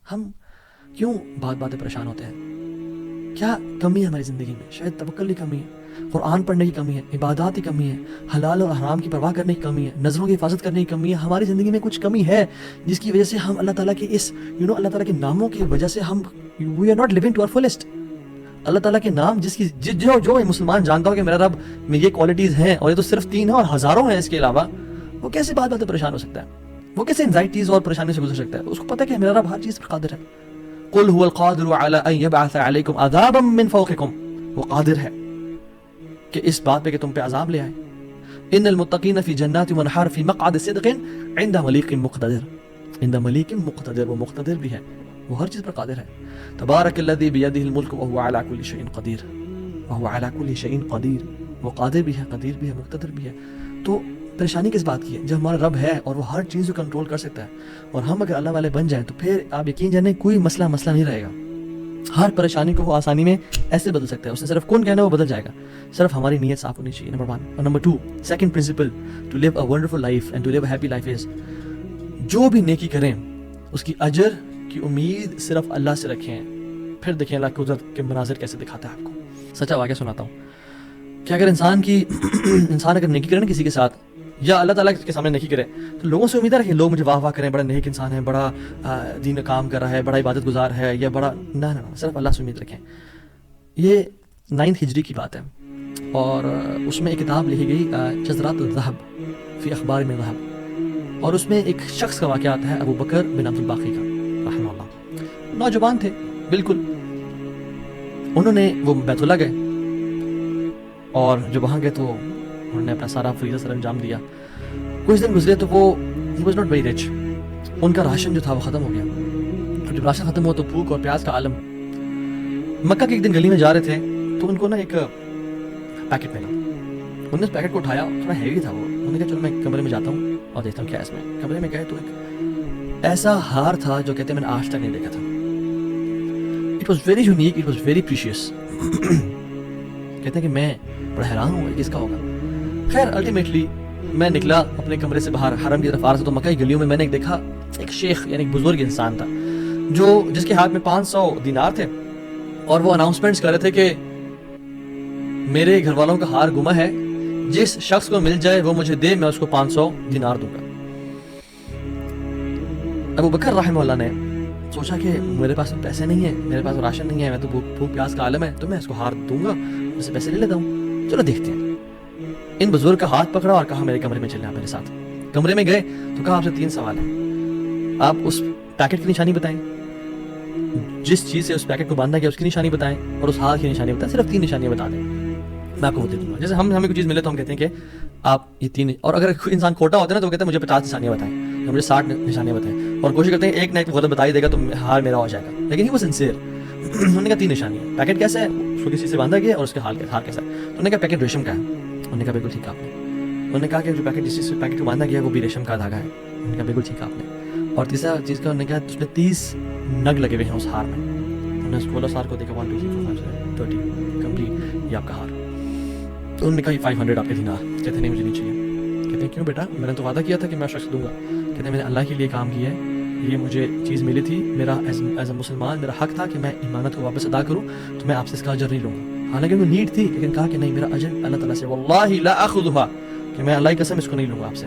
ہم کیوں بات باتیں پریشان ہوتے ہیں؟ کیا کمی ہے ہماری زندگی میں؟ شاید توکل کی کمی ہے، قرآن پڑھنے کی کمی ہے، عبادات کی کمی ہے، حلال اور حرام کی پرواہ کرنے کی کمی ہے، نظروں کی حفاظت کرنے کی کمی ہے. ہماری زندگی میں کچھ کمی ہے جس کی وجہ سے ہم اللہ تعالیٰ کے اس اللہ تعالیٰ کے ناموں کی وجہ سے ہم we are not living to our fullest. اللہ تعالیٰ کے نام جس کی جو مسلمان جانتا ہو کہ میرا رب میں یہ کوالٹیز ہیں اور یہ تو صرف 3 ہیں اور ہزاروں ہیں اس کے علاوہ، وہ کیسے بات باتیں پریشان ہو سکتا ہے؟ وہ کیسے انزائٹیز اور پریشانی سے گزر سکتا ہے؟ اس کو پتہ ہے کہ میرا رب ہر چیز پر قادر ہے. قل هو القادر على ان يبعث عليكم عذابا من فوقكم، وہ قادر ہے کہ اس بات پہ کہ تم پہ عذاب لے آئے. ان المتقین فی جنات ونہر فی مقعد صدق عند ملیک مقتدر. عند ملیک مقتدر، وہ مقتدر بھی ہے، وہ ہر چیز پر قادر ہے. تبارک الذی بیدہ الملک وهو على كل شیء قدیر. وهو على كل شیء قدیر، وہ قادر بھی ہے، قدیر بھی ہے، مقتدر بھی ہے. تو پریشانی کس بات کی ہے؟ جب ہمارا رب ہے اور وہ ہر چیز کو کنٹرول کر سکتا ہے اور ہم اگر اللہ والے بن جائیں تو پھر آپ یقین جانیں کوئی مسئلہ نہیں رہے گا. ہر پریشانی کو وہ آسانی میں ایسے بدل سکتا ہے. اس نے صرف کون کہنا ہے وہ بدل جائے گا، صرف ہماری نیت صاف ہونی چاہیے. نمبر 1. اور number 2، second principle to live a wonderful life and to live a happy life is, جو بھی نیکی کریں اس کی اجر کی امید صرف اللہ سے رکھیں. پھر دیکھیں اللہ قدرت کے مناظر کیسے دکھاتا ہے آپ کو. سچا واقعہ سناتا ہوں کہ اگر انسان اگر نیکی کرے نا کسی کے ساتھ یا اللہ تعالیٰ کے سامنے نیکی کرے تو لوگوں سے امید ہے کہ لوگ مجھے واہ واہ کریں، بڑا نیک انسان ہے، بڑا دین کام کر رہا ہے، بڑا عبادت گزار ہے، یا بڑا نہ صرف اللہ سے امید رکھیں. یہ 9 ہجری کی بات ہے اور اس میں ایک کتاب لکھی گئی جزرات الذہب فی اخبار من ذہب، اور اس میں ایک شخص کا واقعہ آتا ہے ابو بکر بن عبد الباقی کا رحمہ اللہ. نوجوان تھے بالکل، انہوں نے وہ بیت اللہ گئے اور جب وہاں گئے تو انہوں نے اپنا سارا فریضہ سر انجام دیا. کچھ دن گزرے تو وہ ہی واز ناٹ ویری رچ، ان کا راشن جو تھا وہ ختم ہو گیا. جب راشن ختم ہوا تو بھوک اور پیاس کا عالم. مکہ کے ایک دن گلی میں جا رہے تھے تو ان کو نا ایک پیکٹ ملا. انہوں نے اس پیکٹ کو اٹھایا، تھوڑا ہیوی تھا وہ. انہوں نے کہا چلو میں کمرے میں جاتا ہوں اور دیکھتا ہوں کیا اس میں. کمرے میں گئے تو ایک ایسا ہار تھا جو کہتے ہیں میں نے آج تک نہیں دیکھا تھا. It was very unique, it was very precious. کہتے ہیں کہ میں بڑا حیران ہوں کس کا ہوگا. خیر الٹیمیٹلی میں نکلا اپنے کمرے سے باہر حرم کی طرف آ رہا تھا تو مکہ کی گلیوں میں نے ایک دیکھا ایک شیخ یعنی ایک بزرگ انسان تھا جس کے ہاتھ میں 500 دینار تھے اور وہ اناؤنسمنٹس کر رہے تھے کہ میرے گھر والوں کا ہار گما ہے، جس شخص کو مل جائے وہ مجھے دے، میں اس کو 500 دینار دوں گا. ابو بکر رحمہ اللہ نے سوچا کہ میرے پاس تو پیسے نہیں ہیں، میرے پاس راشن نہیں ہے، میں تو بھوک پیاس کا عالم ہے، تو میں اس کو ہار دوں گا، اس سے پیسے لے لیتا ہوں. چلو دیکھتے ہیں. ان بزرگ کا ہاتھ پکڑا اور کہا میرے کمرے میں چلیں آپ میرے ساتھ. کمرے میں گئے تو کہا آپ سے 3 سوال ہیں. آپ اس پیکٹ کی نشانی بتائیں، جس چیز سے اس پیکٹ کو باندھا گیا اس کی نشانی بتائیں، اور اس ہاتھ کی نشانی بتائیں. صرف 3 نشانیاں بتا دیں، میں آپ کو وہ دے دوں گا. جیسے ہمیں کوئی چیز ملے تو ہم کہتے ہیں کہ آپ یہ 3، اور اگر کوئی انسان کھوٹا ہوتا ہے نا تو وہ کہتے ہیں مجھے 50 نشانیاں بتائیں یا مجھے 60 نشانیاں بتائیں، اور کوشش کرتے ہیں ایک نہ ایک غلط بتا ہی دے گا تو ہار میرا ہو جائے گا. لیکن ہی وہ سنسیئر. انہوں نے کہا 3 نشانیاں. پیکٹ کیسا ہے؟ اس کو کسی سے باندھا گیا اور اس کے ہار کیسا ہے؟ انہوں نے کہا پیکٹ ریشم کا ہے. انہوں نے کہا بالکل ٹھیک آپ نے. انہوں نے کہا کہ جو پیکٹ جس چیز سے پیکٹ کو باندھا گیا وہ بھی ریشم کا دھاگا ہے. انہوں نے کہا بالکل ٹھیک آپ نے. اور تیسرا چیز کا انہوں نے کہا اس میں 30 نگ لگے ہوئے ہیں اس ہار میں. انہوں نے اس کو سار کو دیکھا 1 2 3 4 5 6 30 کمپلیٹ یہ آپ کا ہار. تو انہوں نے کہا یہ 500 آپ کے دینار. کہتے نہیں مجھے نہیں چاہیے. کہتے ہیں کیوں بیٹا؟ میں نے تو وعدہ کیا تھا کہ میں شخص دوں گا. کہتے ہیں میں نے اللہ کے لیے کام کیا ہے، یہ مجھے چیز ملی تھی، میرا ایز اے مسلمان میرا حق تھا کہ میں ایمانت کو واپس ادا کروں، تو میں آپ سے اس کا اجر نہیں لوں گا. حالانکہ وہ نیڈ تھی لیکن کہا کہ نہیں میرا اجر اللہ تعالیٰ سے، واللہ لا اخذها، کہ میں اللہ کی قسم اس کو نہیں لوں گا آپ سے.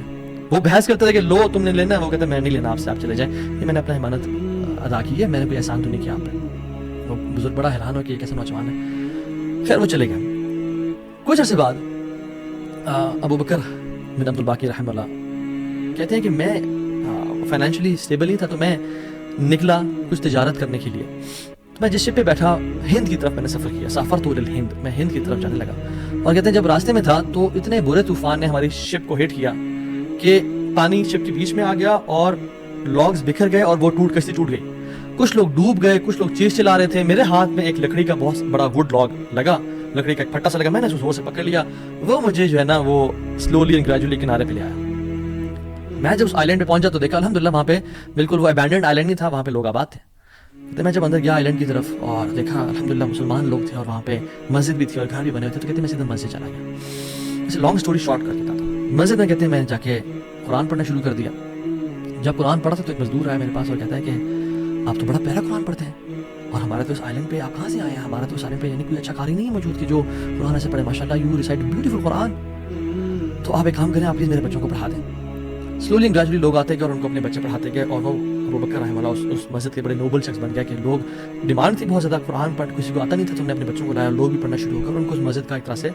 وہ بحث کرتے تھے کہ لو تم نے لینا ہے، وہ کہتا ہے میں نہیں لینا آپ سے، آپ چلے جائیں، یہ میں نے اپنا ایمانت ادا کی ہے، میں نے کوئی احسان تو نہیں کیا آپ پہ. وہ بزرگ بڑا حیران ہو کہ یہ کیسا نوجوان ہے. خیر وہ چلے گئے. کچھ عرصے بعد ابو بکر بن عبد الباقی رحمہ اللہ کہتے ہیں کہ میں فائنینشلی اسٹیبل نہیں تھا تو میں نکلا کچھ تجارت کرنے کے لیے. میں جس شپ پہ بیٹھا ہند کی طرف میں نے سفر کیا. سافرت الی الہند، میں ہند کی طرف جانے لگا. اور کہتے ہیں جب راستے میں تھا تو اتنے برے طوفان نے ہماری شپ کو ہٹ کیا کہ پانی شپ کے بیچ میں آ گیا اور لاگز بکھر گئے اور وہ کشتی ٹوٹ گئی. کچھ لوگ ڈوب گئے، کچھ لوگ چیز چلا رہے تھے. میرے ہاتھ میں ایک لکڑی کا بہت بڑا ووڈ لاگ لگا، لکڑی کا ایک پھٹا سا لگا. میں نے اس کو زور سے پکڑ لیا. وہ مجھے جو ہے نا وہ سلولی اینڈ گریجولی کنارے پہ لے آیا. میں جب اس آئلینڈ پہ پہنچا تو دیکھا الحمدللہ وہاں پہ بالکل وہ ابینڈنڈ آئلینڈ نہیں تھا، وہاں پہ لوگ آباد تھے. تو میں جب اندر گیا آئلینڈ کی طرف اور دیکھا الحمدللہ مسلمان لوگ تھے اور وہاں پہ مسجد بھی تھی اور گھر بھی بنے ہوئے تھے. تو کہتے ہیں میں سیدھا مسجد چلا گیا. اسے لانگ سٹوری شارٹ کر دیتا تھا. مسجد میں کہتے ہیں میں جا کے قرآن پڑھنا شروع کر دیا. جب قرآن پڑھا تھا تو ایک مزدور آیا میرے پاس اور کہتا ہے کہ آپ تو بڑا پیارا قرآن پڑھتے ہیں، اور ہمارا تو اس آئلینڈ پہ آپ کہاں سے آئے ہیں؟ ہمارا تو اس آئلینڈ پہ یعنی کوئی اچھا قاری نہیں ہے موجود کہ جو قرآن ایسے پڑھے، ماشاء اللہ یو ریسائٹ بیوٹیفل قرآن. تو آپ ایک کام کریں، آپ پلیز میرے بچوں کو پڑھا دیں. سلولی اینڈ گریجولی لوگ آتے گئے اور ان کو اپنے بچے پڑھاتے گئے، اور وہ ابو بکر رحمہ اللہ اس مسجد کے بڑے نوبل شخص بن گیا کہ لوگ ڈیمانڈ تھی بہت زیادہ قرآن پڑھ، کسی کو آتا نہیں تھا، تو ہم نے اپنے بچوں کو لایا، لوگ بھی پڑھنا شروع ہو کر ان کو اس مسجد کا ایک طرح سے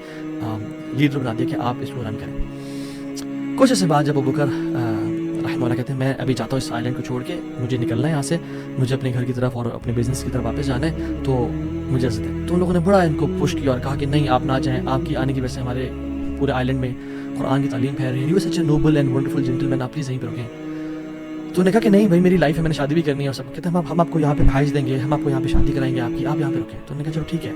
لیڈر بنا دیا کہ آپ اس کو رن کریں. کچھ عرصے بعد جب ابو بکر رحمہ اللہ کہتے ہیں میں ابھی چاہتا ہوں اس آئلینڈ کو چھوڑ کے مجھے نکلنا ہے یہاں سے، مجھے اپنے گھر کی طرف اور اپنے بزنس کی طرف واپس جانا ہے، تو مجھے اجازت ہے. تو ان لوگوں نے بڑا ان کو پش کیا اور کہا کہ نہیں آپ نہ جائیں، آپ کی آنے کی وجہ سے ہمارے پورے آئلینڈ میں قرآن کی تعلیم پھیل رہی ہے، you such a noble and wonderful gentleman, آپ پلیز یہیں پہ رکیں. تو انہوں نے کہا کہ نہیں بھائی میری لائف ہے، میں نے شادی بھی کرنی ہے اور سب. کہتے ہیں ہم آپ کو یہاں پہ بھیج دیں گے، ہم آپ کو یہاں پہ شادی کرائیں گے آپ کی، آپ یہاں پہ رکیں. تو انہوں نے کہا چلو ٹھیک ہے،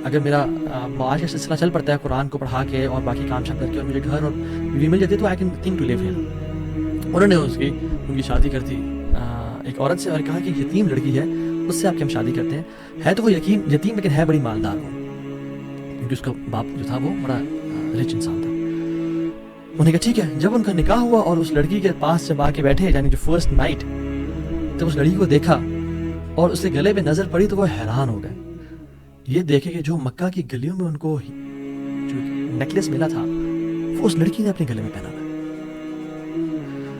اگر میرا معاش کا سلسلہ چل پڑتا ہے قرآن کو پڑھا کے اور باقی کام شام کر کے اور مجھے گھر اور بیوی مل جاتی ہے تو I can think to live here. انہوں نے ان کی شادی کر دی ایک عورت سے اور کہا کہ یتیم لڑکی ہے اس سے آپ کی ہم شادی کرتے ہیں. ہے تو وہ یتیم لیکن ہے بڑی مالدار وہ، کیونکہ اس کا باپ جو تھا وہ بڑا رچ انسان تھا. انہوں نے کہا ٹھیک ہے. جب ان کا نکاح ہوا اور اس لڑکی کے پاس جب آ کے بیٹھے، یعنی جو فرسٹ نائٹ، جب اس لڑکی کو دیکھا اور اس کے گلے پہ نظر پڑی تو وہ حیران ہو گئے. یہ دیکھے کہ جو مکہ کی گلیوں میں ان کو جو نیکلس ملا تھا وہ اس لڑکی نے اپنے گلے میں پہنا تھا.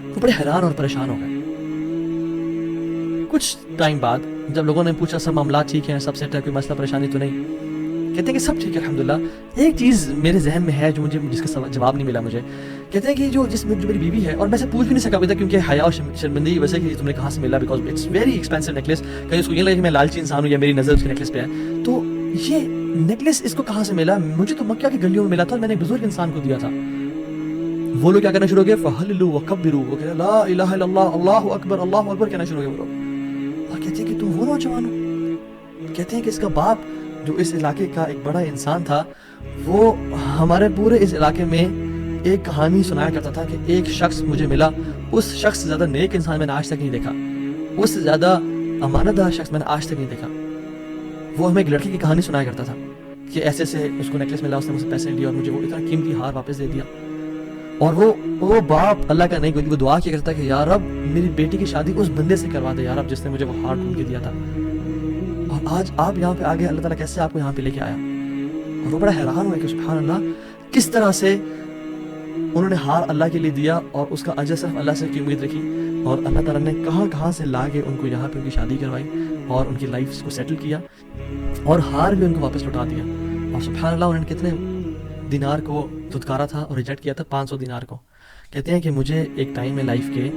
وہ بڑے حیران اور پریشان ہو گئے. کچھ ٹائم بعد جب لوگوں نے پوچھا سب معاملات ٹھیک ہیں، سب سیٹ ہے، کوئی مسئلہ پریشانی تو نہیں، کہتے ہیں کہ سب ٹھیک ہے الحمدللہ. ایک چیز میرے ذہن میں ہے جو مجھے جس کا جواب نہیں ملا مجھے. کہتے ہیں کہ جو میری بیوی ہے، اور میں سے پوچھ بھی نہیں سکا ابھی تک کیونکہ حیا اور شرمندگی کی وجہ سے کہ تم نے کہاں سے ملا، because it's very expensive necklace. کہیں اس کو یہ لگے کہ میں لالچی انسان ہوں یا میری نظر اس کے نیکلس پہ ہے. تو یہ نیکلس اس کو کہاں سے ملا؟ مجھے تو مکہ کی گلیوں میں ملا تھا اور میں نے ایک بزرگ انسان کو دیا تھا. وہ لوگ کیا کرنا شروع ہو گئے، فہللوا وکبروا، وہ کہتے لا الہ الا اللہ، اللہ اکبر کہنا شروع ہو گئے وہ لوگ. اور کہتے ہیں کہ تم وہ نوجوان ہو. کہتے ہیں کہ اس کا باپ جو اس علاقے کا ایک بڑا انسان تھا، وہ ہمارے پورے اس علاقے میں ایک کہانی سنایا کرتا تھا کہ ایک شخص مجھے ملا، اس شخص سے زیادہ نیک انسان میں نے آج تک نہیں دیکھا، اس سے زیادہ امانت دار شخص میں نے آج تک نہیں دیکھا. وہ ہمیں ایک لڑکی کی کہانی سنایا کرتا تھا کہ ایسے سے اس کو نیکلس ملا، اس نے مجھ سے پیسے لیے اور مجھے وہ اتنا قیمتی ہار واپس دے دیا. اور وہ باپ اللہ کا نہیں، وہ دعا کیا کرتا کہ یا رب میری بیٹی کی شادی اس بندے سے کروا دے یا رب جس نے مجھے وہ ہار ڈھونڈ کے دیا تھا. اور آج آپ یہاں پہ آگے، اللہ تعالیٰ کیسے آپ کو یہاں پہ لے کے آیا. اور وہ بڑا حیران ہوا کہ سبحان اللہ کس طرح سے انہوں نے ہار اللہ کے لیے دیا اور اس کا اجر صرف اللہ سے کی امید رکھی، اور اللہ تعالیٰ نے کہاں سے لا کے ان کو یہاں پہ ان کی شادی کروائی اور ان کی لائف کو سیٹل کیا اور ہار بھی ان کو واپس لوٹا دیا. اور سبحان اللہ انہوں نے کتنے دینار کو دھتکارا تھا اور ریجیکٹ کیا تھا، 500 دینار کو. کہتے ہیں کہ مجھے ایک ٹائم میں لائف کے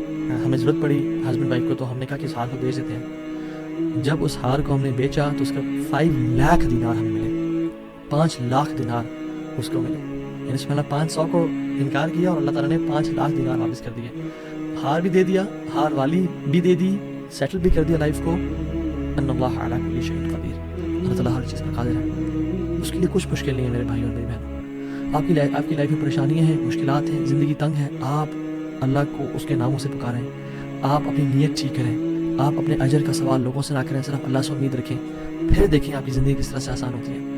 ہمیں ضرورت پڑی ہسبینڈ وائف کو، تو ہم نے کہا کہ اس ہار کو بیچ دیتے ہیں. جب اس ہار کو ہم نے بیچا تو اس کا 5 لاکھ دینار ہمیں ملے، 5 لاکھ دینار اس کو ملے. یعنی اس میں 500 کو انکار کیا اور اللہ تعالیٰ نے 5 لاکھ دینار واپس کر دیے. ہار بھی دے دیا، ہار والی بھی دے دی، سیٹل بھی کر دیا لائف کو. ان اللہ علی کل شیء قدیر، اللہ تعالیٰ ہر چیز پر قادر ہے. اس کے لیے کچھ مشکل نہیں ہے میرے بھائی اور میری بہنوں. آپ کی لائف میں پریشانیاں ہیں، مشکلات ہیں، زندگی تنگ ہے، آپ اللہ کو اس کے ناموں سے پکاریں، آپ اپنی نیت ٹھیک کریں، آپ اپنے اجر کا سوال لوگوں سے نہ کریں، صرف اللہ سے امید رکھیں، پھر دیکھیں آپ کی زندگی کس طرح سے آسان ہوتی ہے.